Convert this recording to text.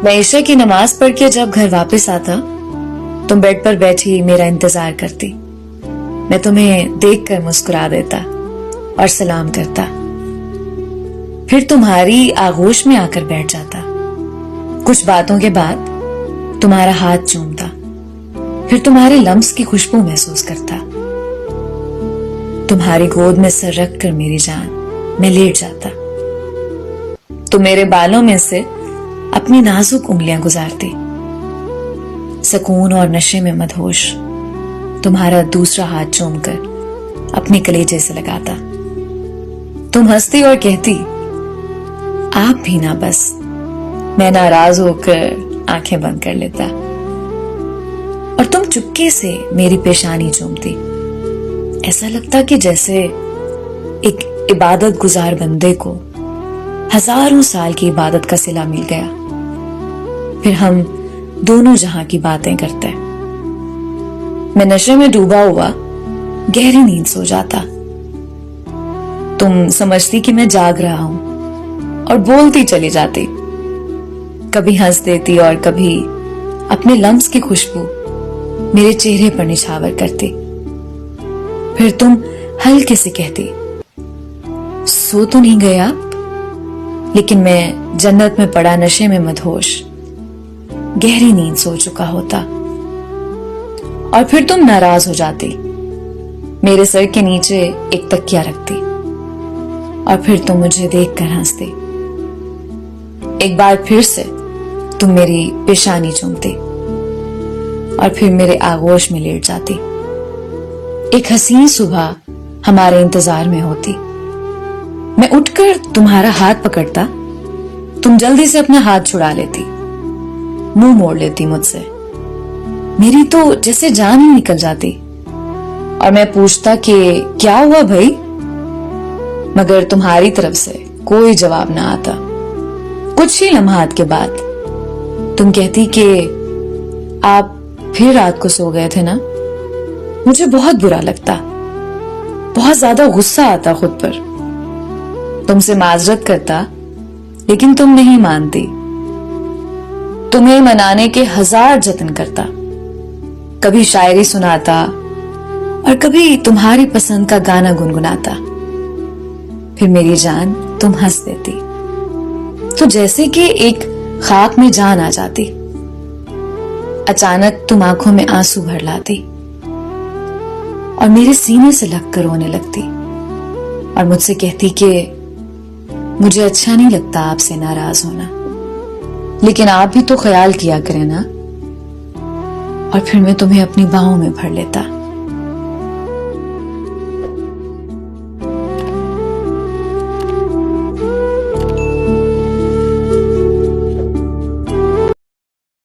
मैं ईशा की नमाज पढ़ के जब घर वापस आता, तुम बेड पर बैठी मेरा इंतजार करती। मैं तुम्हें देखकर मुस्कुरा देता और सलाम करता। फिर तुम्हारी आगोश में आकर बैठ जाता। कुछ बातों के बाद तुम्हारा हाथ चूमता, फिर तुम्हारे लम्स की खुशबू महसूस करता। तुम्हारी गोद में सर रख कर मेरी जान मैं लेट जाता। तुम मेरे बालों में से अपनी नाजुक उंगलियां गुजारती। सुकून और नशे में मदहोश तुम्हारा दूसरा हाथ चूमकर अपने कलेजे से लगाता। तुम हंसती और कहती, आप भी ना बस। मैं नाराज होकर आंखें बंद कर लेता और तुम चुपके से मेरी पेशानी चूमती। ऐसा लगता कि जैसे एक इबादत गुजार बंदे को हजारों साल की इबादत का सिला मिल गया। फिर हम दोनों जहां की बातें करते हैं। मैं नशे में डूबा हुआ गहरी नींद सो जाता। तुम समझती कि मैं जाग रहा हूं और बोलती चली जाती। कभी हंस देती और कभी अपने लम्स की खुशबू मेरे चेहरे पर निछावर करती। फिर तुम हल्के से कहती, सो तो नहीं गए आप? लेकिन मैं जन्नत में पड़ा नशे में मदहोश गहरी नींद सो चुका होता। और फिर तुम नाराज हो जाती। मेरे सर के नीचे एक तकिया रखती और फिर तुम मुझे देखकर हंसती। एक बार फिर से तुम मेरी पेशानी चूमती और फिर मेरे आगोश में लेट जाती। एक हसीन सुबह हमारे इंतजार में होती। मैं उठकर तुम्हारा हाथ पकड़ता। तुम जल्दी से अपना हाथ छुड़ा लेती, मुंह मोड़ लेती मुझसे। मेरी तो जैसे जान ही निकल जाती और मैं पूछता कि क्या हुआ भाई, मगर तुम्हारी तरफ से कोई जवाब ना आता। कुछ ही लम्हात के बाद तुम कहती कि आप फिर रात को सो गए थे ना। मुझे बहुत बुरा लगता, बहुत ज्यादा गुस्सा आता खुद पर। तुमसे माजरत करता, लेकिन तुम नहीं मानती। तुम्हें मनाने के हजार जतन करता। कभी शायरी सुनाता और कभी तुम्हारी पसंद का गाना गुनगुनाता। फिर मेरी जान तुम हंस देती, तो जैसे कि एक खाक में जान आ जाती। अचानक तुम आंखों में आंसू भर लाती और मेरे सीने से लगकर रोने लगती और मुझसे कहती कि मुझे अच्छा नहीं लगता आपसे नाराज होना, लेकिन आप भी तो ख्याल किया करें ना। और फिर मैं तुम्हें अपनी बाहों में भर लेता।